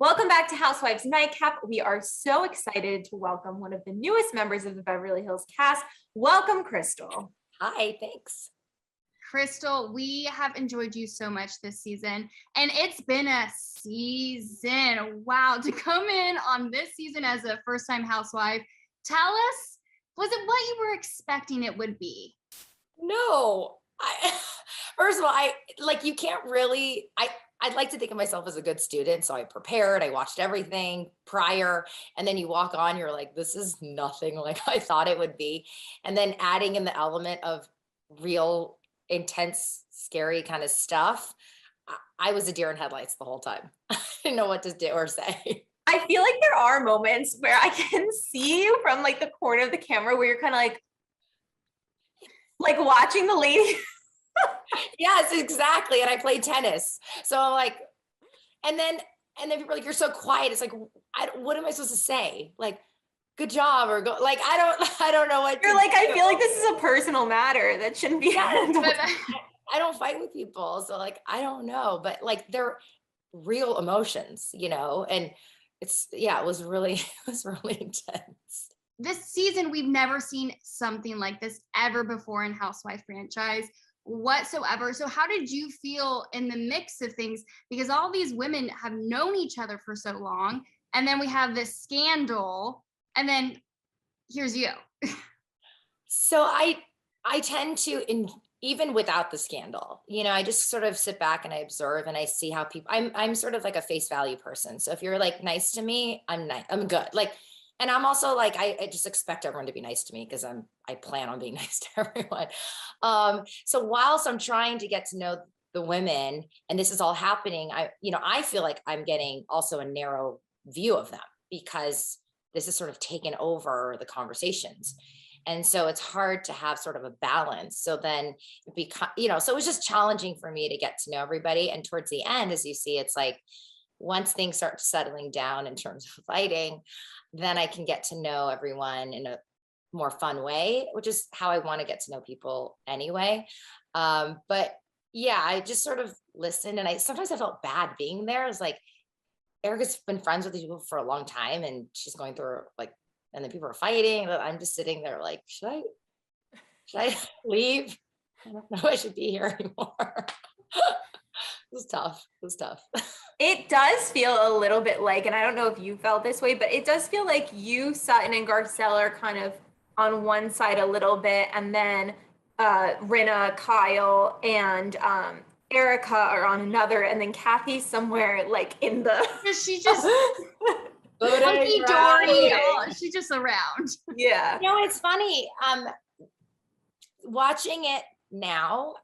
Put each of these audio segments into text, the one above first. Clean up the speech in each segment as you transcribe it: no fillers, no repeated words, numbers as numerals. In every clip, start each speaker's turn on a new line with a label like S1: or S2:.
S1: Welcome back to Housewives Nightcap. We are so excited to welcome one of the newest members of the Beverly Hills cast. Welcome, Crystal.
S2: Hi, thanks.
S3: Crystal, we have enjoyed you so much this season, and it's been a season. Wow, to come in on this season as a first-time housewife, tell us, was it what you were expecting it would be?
S2: No, first of all, you can't really, I'd like to think of myself as a good student. So I prepared, I watched everything prior, and then you walk on, you're like, this is nothing like I thought it would be. And then adding in the element of real intense, scary kind of stuff. I was a deer in headlights the whole time. I didn't know what to do or say.
S1: I feel like there are moments where I can see you from like the corner of the camera where you're kind of like watching the lady.
S2: Yes, exactly. And I played tennis. So I'm like, and then people are like, you're so quiet. It's like, what am I supposed to say? Like, good job or go, like, I don't know what
S1: you're like, I feel like this is a personal matter that shouldn't be handled.
S2: I don't fight with people. So like, I don't know, but like they're real emotions, and it was really intense.
S3: This season, we've never seen something like this ever before in Housewife franchise whatsoever. So how did you feel in the mix of things? Because all these women have known each other for so long, and then we have this scandal, and then here's you.
S2: So I tend to, even without the scandal, I just sort of sit back and I observe and I see how people, I'm sort of like a face value person. So if you're like nice to me, I'm nice, I'm good. Like, and I'm also like, I just expect everyone to be nice to me because I plan on being nice to everyone. So whilst I'm trying to get to know the women and this is all happening, I feel like I'm getting also a narrow view of them because this is sort of taken over the conversations. And so it's hard to have sort of a balance. So then so it was just challenging for me to get to know everybody. And towards the end, as you see, it's like, once things start settling down in terms of fighting, then I can get to know everyone in a more fun way, which is how I want to get to know people anyway. But yeah, I just sort of listened, and sometimes I felt bad being there. It's like, Erika's been friends with these people for a long time and she's going through and then people are fighting, but I'm just sitting there like, should I leave? I don't know if I should be here anymore. It was tough.
S1: It does feel a little bit like, and I don't know if you felt this way, but it does feel like you, Sutton, and Garcelle are kind of on one side a little bit, and then Rinna, Kyle, and Erika are on another, and then Kathy's somewhere like in the.
S3: She just hunky dory. She's just around.
S1: Yeah.
S2: It's funny. Watching it now,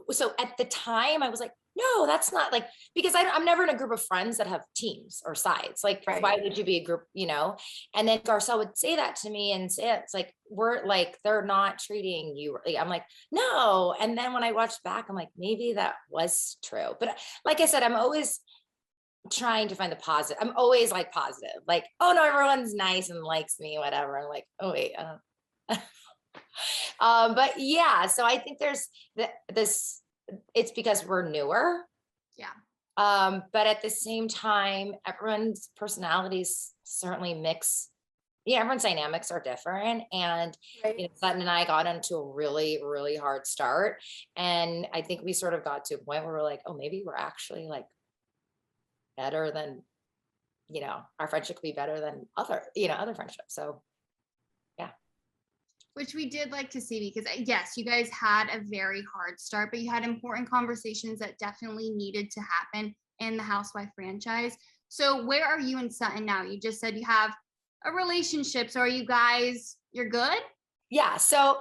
S2: so at the time I was like, no, that's not like, because I'm never in a group of friends that have teams or sides. Like, right. Why would you be a group, And then Garcelle would say that to me and say, it's like, we're like, they're not treating you. I'm like, no. And then when I watched back, I'm like, maybe that was true. But like I said, I'm always trying to find the positive. I'm always like positive, like, oh no, everyone's nice and likes me, whatever. I'm like, oh wait, but yeah, so I think there's this, it's because we're newer.
S3: Yeah.
S2: But at the same time, everyone's personalities certainly mix. Yeah, everyone's dynamics are different. And
S1: right.
S2: Sutton and I got into a really, really hard start. And I think we sort of got to a point where we're like, oh, maybe we're actually like better than, our friendship could be better than other friendships. So
S3: which we did like to see, because yes, you guys had a very hard start, but you had important conversations that definitely needed to happen in the Housewife franchise. So where are you and Sutton now? You just said you have a relationship. So are you guys, you're good?
S2: Yeah. So,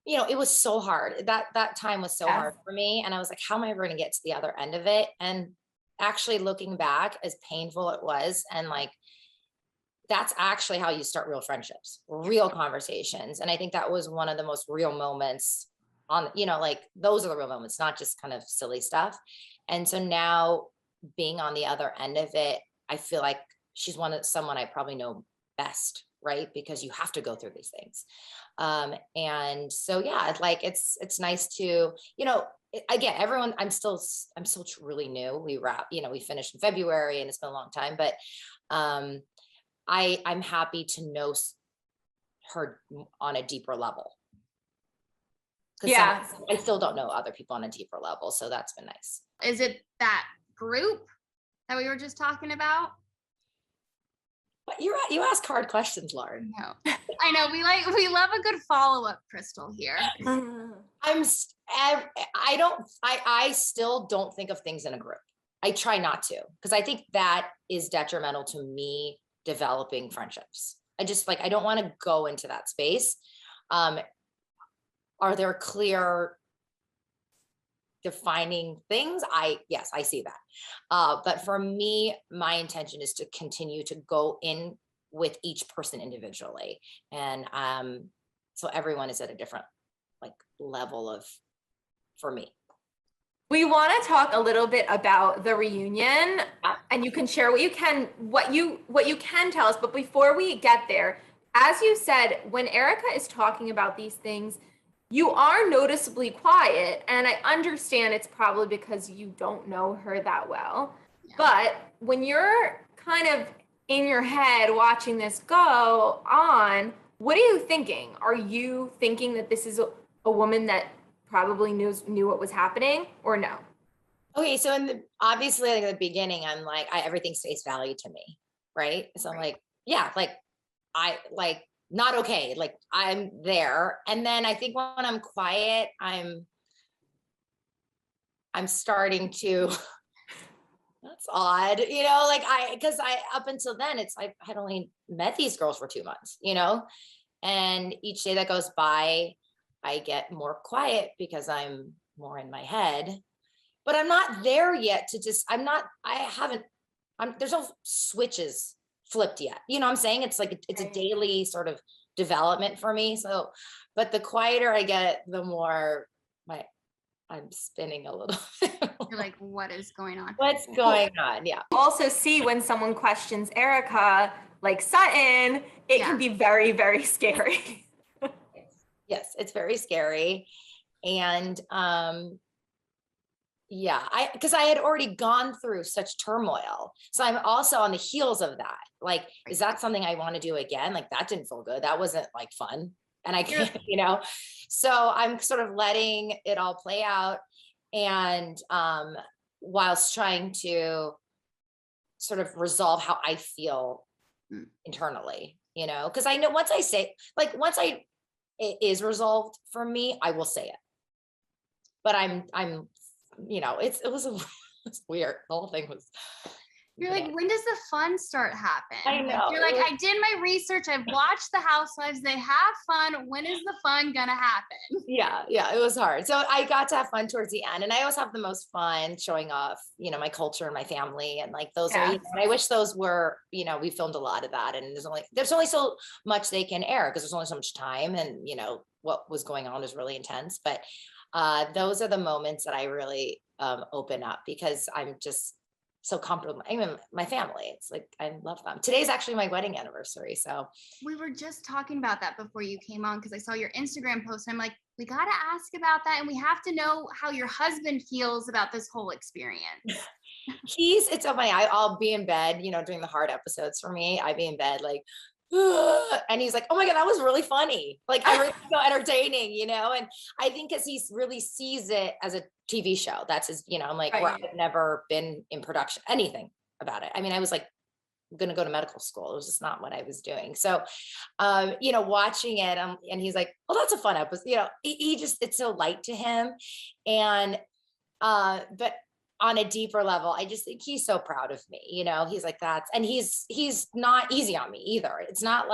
S2: it was so hard. That time was so hard for me. And I was like, how am I ever going to get to the other end of it? And actually looking back, as painful it was, and like, that's actually how you start real friendships, real conversations. And I think that was one of the most real moments those are the real moments, not just kind of silly stuff. And so now being on the other end of it, I feel like she's someone I probably know best, right? Because you have to go through these things. And so, yeah, like it's nice to, again, everyone, I'm still really new. We finished in February and it's been a long time, but I'm happy to know her on a deeper level.
S1: Yeah.
S2: I still don't know other people on a deeper level. So that's been nice.
S3: Is it that group that we were just talking about?
S2: But you ask hard questions, Lauren.
S3: No, I know we love a good follow-up, Crystal here.
S2: I still don't think of things in a group. I try not to, because I think that is detrimental to me developing friendships. I don't want to go into that space. Are there clear defining things? Yes, I see that. But for me, my intention is to continue to go in with each person individually. And so everyone is at a different level for me.
S1: We want to talk a little bit about the reunion, and you can share what you can tell us. But before we get there, as you said, when Erika is talking about these things, you are noticeably quiet, and I understand it's probably because you don't know her that well. Yeah. But when you're kind of in your head watching this go on, what are you thinking? Are you thinking that this is a woman that probably knew what was happening, or no?
S2: Okay, so obviously, at the beginning, I'm like, everything's face value to me, right? So I'm like, yeah, not okay, I'm there. And then I think when I'm quiet, I'm starting to that's odd, because up until then, it's I had only met these girls for 2 months, and each day that goes by, I get more quiet because I'm more in my head. But I'm not there yet there's no switches flipped yet. You know what I'm saying? It's it's a daily sort of development for me. So, but the quieter I get, the more I'm spinning a little bit.
S3: You're like, what is going on?
S2: What's going on? Yeah.
S1: Also see when someone questions Erika, like Sutton, it can be very, very scary.
S2: Yes, it's very scary. And because I had already gone through such turmoil. So I'm also on the heels of that. Is that something I want to do again? That didn't feel good. That wasn't fun. And I can't, so I'm sort of letting it all play out. And whilst trying to sort of resolve how I feel internally, because I know once it is resolved for me, I will say it. But I'm it was weird. The whole thing was.
S3: You're like, when does the fun start happen?
S2: I know.
S3: You're like, I did my research. I've watched the Housewives. They have fun. When is the fun gonna happen?
S2: Yeah, it was hard. So I got to have fun towards the end, and I always have the most fun showing off, my culture and my family, and those are. And I wish those were, we filmed a lot of that, and there's only so much they can air because there's only so much time, and what was going on was really intense. But those are the moments that I really open up because I'm just so comfortable. Even my family, it's I love them. Today's actually my wedding anniversary. So
S3: we were just talking about that before you came on, because I saw your Instagram post and I'm like, we got to ask about that. And we have to know how your husband feels about this whole experience.
S2: It's so funny. I'll be in bed, during the hard episodes for me, I'd be in bed and he's like, oh my God, that was really funny. I was so entertaining, and I think because he really sees it as a TV show. That's his, I'm where I've never been in production, anything about it. I mean, I was going to go to medical school. It was just not what I was doing. So, watching it, and he's like, well, that's a fun episode. He just, it's so light to him. And, but on a deeper level, I just think he's so proud of me. He's like, and he's not easy on me either. It's not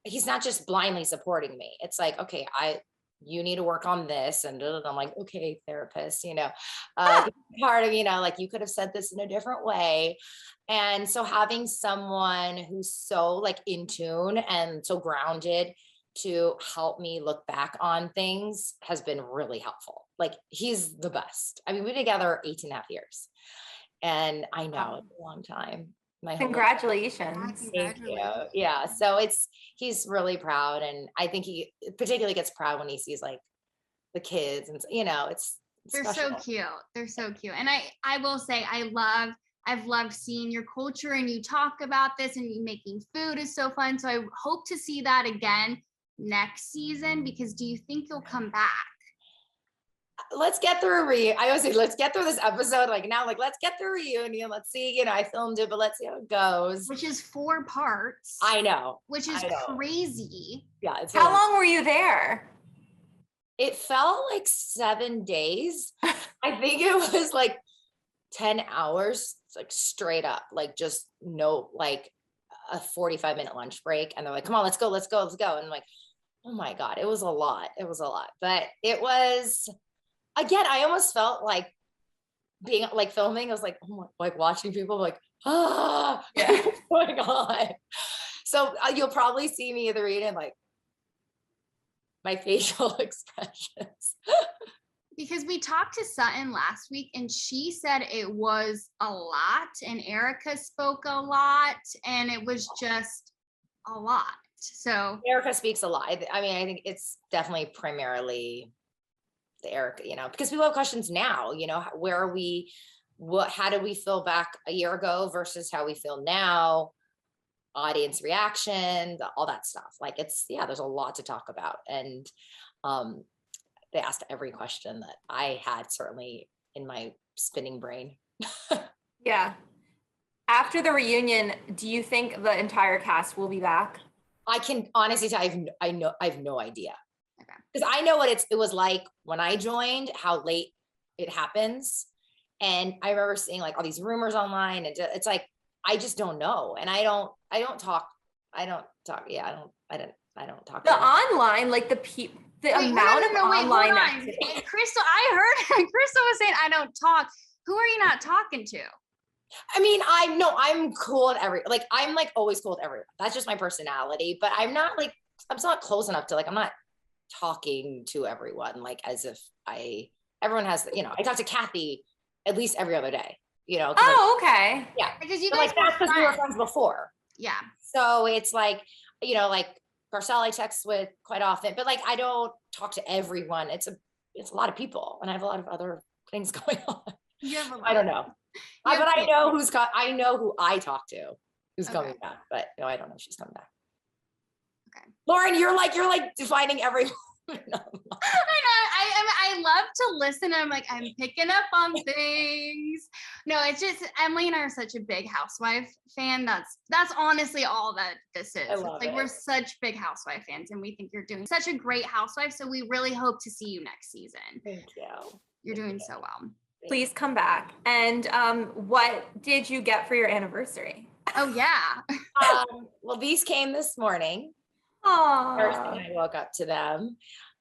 S2: he's not just blindly supporting me. It's okay, you need to work on this. And I'm like, okay, therapist, part of, you could have said this in a different way. And so having someone who's so in tune and so grounded to help me look back on things has been really helpful. He's the best. I mean, we've been together 18.5 years, and I know it's a long time.
S1: Congratulations.
S2: Thank you. Yeah. So he's really proud. And I think he particularly gets proud when he sees the kids, and
S3: They're so cute. They're so cute. And I will say I've loved seeing your culture and you talk about this, and you making food is so fun. So I hope to see that again next season, because do you think you'll come back?
S2: Let's get through I always say, let's get through this episode. Like now, like, let's get through a reunion. Let's see, you know, I filmed it, but let's see how it goes.
S3: Which is 4 parts.
S2: I know.
S3: Which is crazy.
S2: Yeah.
S1: How long were you there?
S2: It felt like 7 days. I think it was like 10 hours, like straight up, like just no, like a 45-minute lunch break. And they're like, come on, let's go. And I'm like, oh my God, it was a lot. But it was, again, I almost felt like being like filming. I was like, oh my, like watching people like, yeah. What's going on? So you'll probably see me at the reunion, like my facial expressions.
S3: Because we talked to Sutton last week and she said it was a lot, and Erika spoke a lot, and it was just a lot. So
S2: Erika speaks a lot. I mean, I think it's definitely primarily the Erika, you know, because people have questions now, you know, where are we, how did we feel back a year ago versus how we feel now, audience reaction, all that stuff. Like there's a lot to talk about. And they asked every question that I had, certainly in my spinning brain.
S1: Yeah. After the reunion, do you think the entire cast will be back?
S2: I can honestly tell you, I have no idea.
S3: Okay.
S2: Because I know what it was like when I joined, how late it happens. And I remember seeing like all these rumors online, and it's like, I just don't know. And I don't talk. Yeah, I don't talk.
S1: The online, like the amount of online activity.
S3: Crystal, I heard Crystal was saying I don't talk. Who are you not talking to?
S2: I mean, I'm cool with I'm like always cool with everyone. That's just my personality, but I'm not close enough to I'm not talking to everyone like as if everyone has, you know, I talk to Kathy at least every other day, you know.
S1: Oh, okay.
S3: Yeah. Because you guys
S2: that's because we were friends before.
S3: Yeah.
S2: So it's like, you know, like Garcelle I text with quite often, but like I don't talk to everyone. It's a lot of people, and I have a lot of other things going on. I don't know. But I know I know who I talk to who's coming back, but no, I don't know if she's coming back.
S3: Okay.
S2: Lauren, you're like defining everyone.
S3: I know. I love to listen. I'm like, I'm picking up on things. No, it's just Emily and I are such a big Housewife fan. That's honestly all that this is. It's like we're such big Housewife fans, and we think you're doing such a great housewife. So we really hope to see you next season.
S2: Thank you.
S3: You're doing so well.
S1: Please come back. And what did you get for your anniversary?
S3: Oh yeah.
S2: Well, these came this morning.
S1: Oh,
S2: First thing I woke up to them.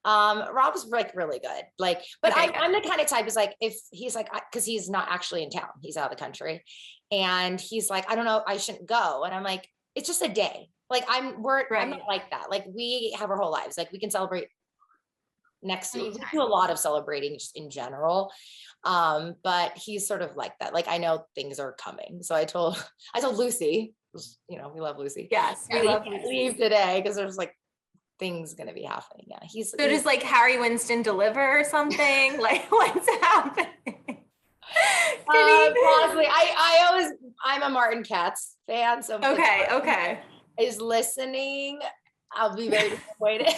S2: Rob was like really good. Like, but
S1: Okay,
S2: I'm the kind of type is like, if he's like, because he's not actually in town, he's out of the country, and he's like, I don't know, I shouldn't go. And I'm like, it's just a day. Like I'm not like that. Like we have our whole lives. Like we can celebrate next week. We do a lot of celebrating just in general. But he's sort of like that. Like I know things are coming. So I told Lucy, you know, we love Lucy.
S1: yes, we love Lucy.
S2: Leave today because there's like things gonna be happening. Yeah, he's
S1: does like Harry Winston deliver or something? Like what's happening?
S2: Honestly, I'm a Martin Katz fan. So
S1: okay.
S2: Is listening, I'll be very disappointed.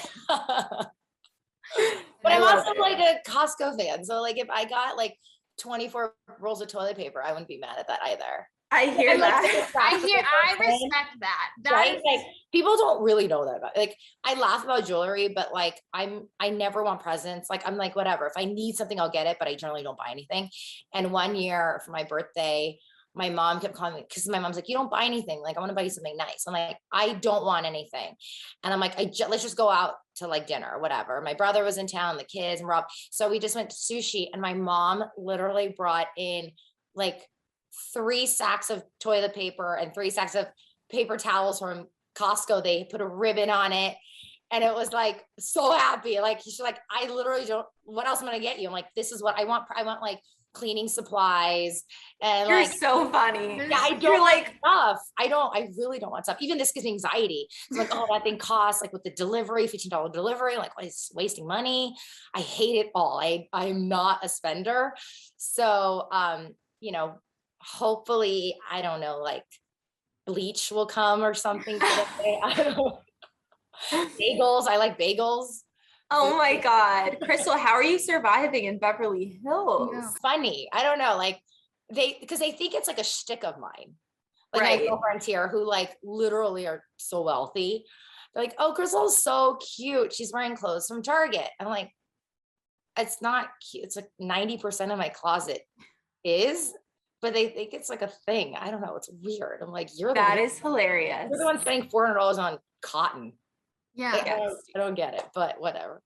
S2: But I'm also like a Costco fan. So like if I got like 24 rolls of toilet paper, I wouldn't be mad at that either.
S1: I hear that.
S3: I respect that.
S2: Right? Like people don't really know that about. Like I laugh about jewelry, but like I never want presents. Like I'm like whatever. If I need something, I'll get it, but I generally don't buy anything. And one year for my birthday, my mom kept calling me because my mom's like, you don't buy anything. Like I want to buy you something nice. I'm like, I don't want anything. And I'm like, let's just go out to like dinner or whatever. My brother was in town, the kids and Rob. So we just went to sushi, and my mom literally brought in like 3 sacks of toilet paper and 3 sacks of paper towels from Costco. They put a ribbon on it, and it was like so happy. Like she's like, I literally don't. What else am I gonna get you? I'm like, this is what I want. I want like cleaning supplies and
S1: You're
S2: like,
S1: so funny.
S2: yeah, I don't
S1: You're
S2: like
S1: like,
S2: stuff. I really don't want stuff. Even this gives me anxiety. It's like, oh, that thing costs like with the delivery, $15 delivery, like what is wasting money? I hate it all. I'm not a spender. So, you know, hopefully, I don't know, like bleach will come or something today. I don't know. Bagels. I like bagels.
S1: oh my God. Crystal, how are you surviving in Beverly Hills?
S3: No.
S2: Funny. I don't know. Like because they think it's like a shtick of mine. Like
S1: Right.
S2: my girlfriends here who like literally are so wealthy. They're like, oh, Crystal's so cute. She's wearing clothes from Target. I'm like, it's not cute. It's like 90% of my closet is, but they think it's like a thing. I don't know. It's weird. I'm like,
S1: That is hilarious.
S2: you're the one spending $400 on cotton.
S3: Yeah.
S2: Like, I don't get it, but whatever.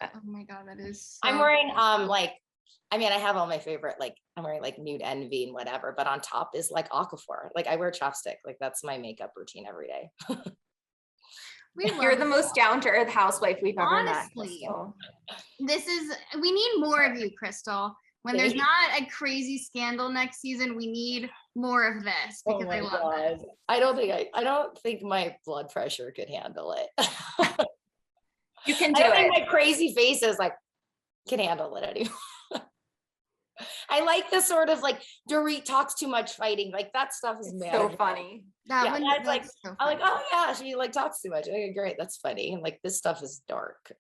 S3: Oh my God, that is.
S2: I'm
S3: so
S2: wearing
S3: funny.
S2: like, I mean, I have all my favorite, like I'm wearing like nude envy and whatever, but on top is like Aquaphor. Like I wear chapstick. Like that's my makeup routine every day.
S3: We
S1: You're
S3: love
S1: the
S3: it.
S1: most down to earth housewife we've ever met.
S3: Honestly.
S1: Crystal.
S3: We need more of you, Crystal. When there's
S2: Thank
S3: not a crazy scandal next season, we need more of this because I love it.
S2: I don't think my blood pressure could handle it.
S1: You can
S2: I
S1: do
S2: don't think
S1: it.
S2: my crazy faces like can handle it anymore. I like the sort of like Dorit talks too much fighting. Like that stuff is
S1: It's
S2: mad.
S1: so funny.
S3: That
S2: Yeah,
S3: one,
S2: that's like,
S3: that's so
S2: I'm like,
S3: funny.
S2: oh yeah, she like talks too much. Okay, great, that's funny. And like this stuff is dark.